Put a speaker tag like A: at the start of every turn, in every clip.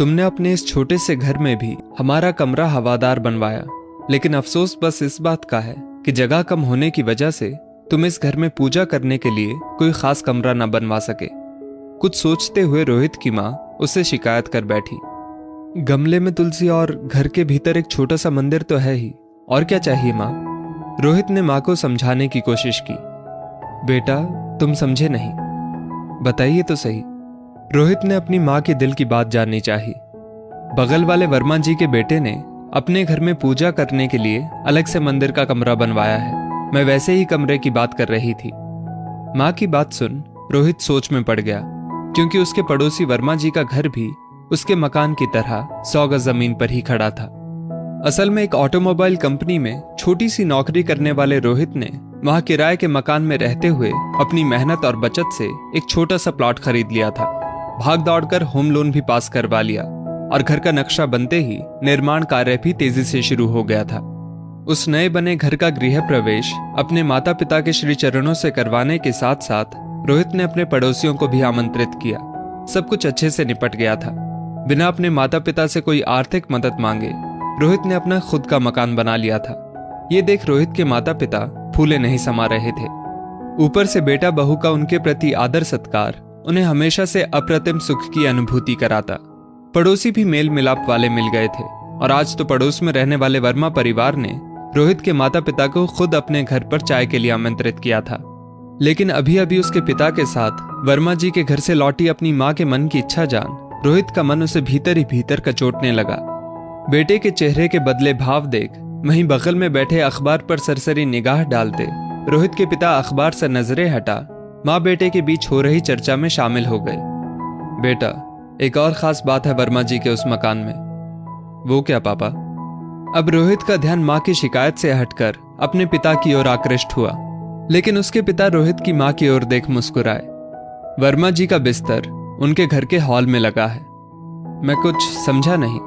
A: तुमने अपने इस छोटे से घर में भी हमारा कमरा हवादार बनवाया, लेकिन अफसोस बस इस बात का है कि जगह कम होने की वजह से तुम इस घर में पूजा करने के लिए कोई खास कमरा न बनवा सके। कुछ सोचते हुए रोहित की माँ उससे शिकायत कर बैठी। गमले में तुलसी और घर के भीतर एक छोटा सा मंदिर तो है ही, और क्या चाहिए माँ? रोहित ने माँ को समझाने की कोशिश की। बेटा, तुम समझे नहीं, बताइए तो सही। रोहित ने अपनी माँ के दिल की बात जाननी चाही। बगल वाले वर्मा जी के बेटे ने अपने घर में पूजा करने के लिए अलग से मंदिर का कमरा बनवाया है। मैं वैसे ही कमरे की बात कर रही थी। माँ की बात सुन रोहित सोच में पड़ गया, क्योंकि उसके पड़ोसी वर्मा जी का घर भी उसके मकान की तरह 100 गज जमीन पर ही खड़ा था। असल में एक ऑटोमोबाइल कंपनी में छोटी सी नौकरी करने वाले रोहित ने वहां किराए के मकान में रहते हुए अपनी मेहनत और बचत से एक छोटा सा प्लॉट खरीद लिया था। भाग दौड़कर होम लोन भी पास करवा लिया और घर का नक्शा बनते ही निर्माण कार्य भी तेजी से शुरू हो गया था। उस नए बने घर का गृह प्रवेश अपने माता पिता के श्री चरणों से करवाने के साथ साथ रोहित ने अपने पड़ोसियों को भी आमंत्रित किया। सब कुछ अच्छे से निपट गया था। बिना अपने माता पिता से कोई आर्थिक मदद मांगे रोहित ने अपना खुद का मकान बना लिया था। ये देख रोहित के माता पिता फूले नहीं समा रहे थे। ऊपर से बेटा बहू का उनके प्रति आदर सत्कार उन्हें हमेशा से अप्रतिम सुख की अनुभूति कराता। पड़ोसी भी मेल मिलाप वाले मिल गए थे और आज तो पड़ोस में रहने वाले वर्मा परिवार ने रोहित के माता पिता को खुद अपने घर पर चाय के लिए आमंत्रित किया था। लेकिन अभी अभी उसके पिता के साथ वर्मा जी के घर से लौटी अपनी माँ के मन की इच्छा जान रोहित का मन उसे भीतर ही भीतर कचोटने लगा। बेटे के चेहरे के बदले भाव देख वहीं बगल में बैठे अखबार पर सरसरी निगाह डालते रोहित के पिता अखबार से नजरें हटा माँ बेटे के बीच हो रही चर्चा में शामिल हो गए। बेटा, एक और खास बात है वर्मा जी के उस मकान में। वो क्या पापा? अब रोहित का ध्यान माँ की शिकायत से हटकर अपने पिता की ओर आकृष्ट हुआ, लेकिन उसके पिता रोहित की माँ की ओर देख मुस्कुराए। वर्मा जी का बिस्तर उनके घर के हॉल में लगा है। मैं कुछ समझा नहीं।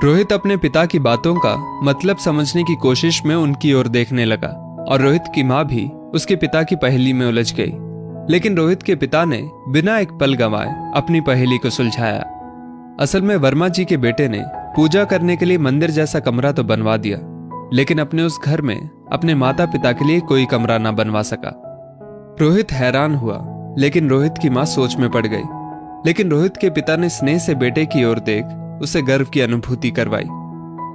A: रोहित अपने पिता की बातों का मतलब समझने की कोशिश में उनकी ओर देखने लगा और रोहित की माँ भी उसके पिता की पहेली में उलझ गई। लेकिन रोहित के पिता ने बिना एक पल गंवाए अपनी पहेली को सुलझाया। असल में वर्मा जी के बेटे ने पूजा करने के लिए मंदिर जैसा कमरा तो बनवा दिया, लेकिन अपने उस घर में अपने माता पिता के लिए कोई कमरा ना बनवा सका। रोहित हैरान हुआ, लेकिन रोहित की माँ सोच में पड़ गई। लेकिन रोहित के पिता ने स्नेह से बेटे की ओर देख उसे गर्व की अनुभूति करवाई।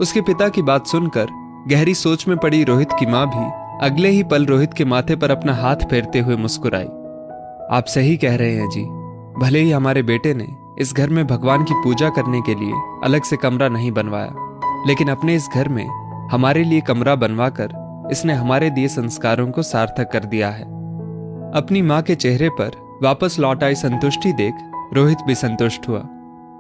A: उसके पिता की बात सुनकर गहरी सोच में पड़ी रोहित की माँ भी अगले ही पल रोहित के माथे पर अपना हाथ फेरते हुए मुस्कुराई। आप सही कह रहे हैं जी। भले ही हमारे बेटे ने इस घर में भगवान की पूजा करने के लिए अलग से कमरा नहीं बनवाया, लेकिन अपने इस घर में हमारे लिए कमरा बनवाकर इसने हमारे दिए संस्कारों को सार्थक कर दिया है। अपनी माँ के चेहरे पर वापस लौट आई संतुष्टि देख रोहित भी संतुष्ट हुआ,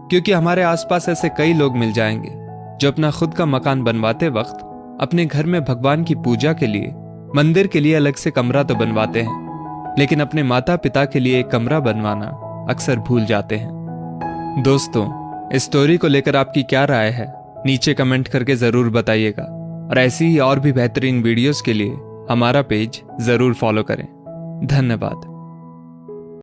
A: क्योंकि हमारे आसपास ऐसे कई लोग मिल जाएंगे जो अपना खुद का मकान बनवाते वक्त अपने घर में भगवान की पूजा के लिए मंदिर के लिए अलग से कमरा तो बनवाते हैं, लेकिन अपने माता पिता के लिए एक कमरा बनवाना अक्सर भूल जाते हैं। दोस्तों, इस स्टोरी को लेकर आपकी क्या राय है नीचे कमेंट करके जरूर बताइएगा, और ऐसी ही और भी बेहतरीन वीडियोस के लिए हमारा पेज जरूर फॉलो करें। धन्यवाद।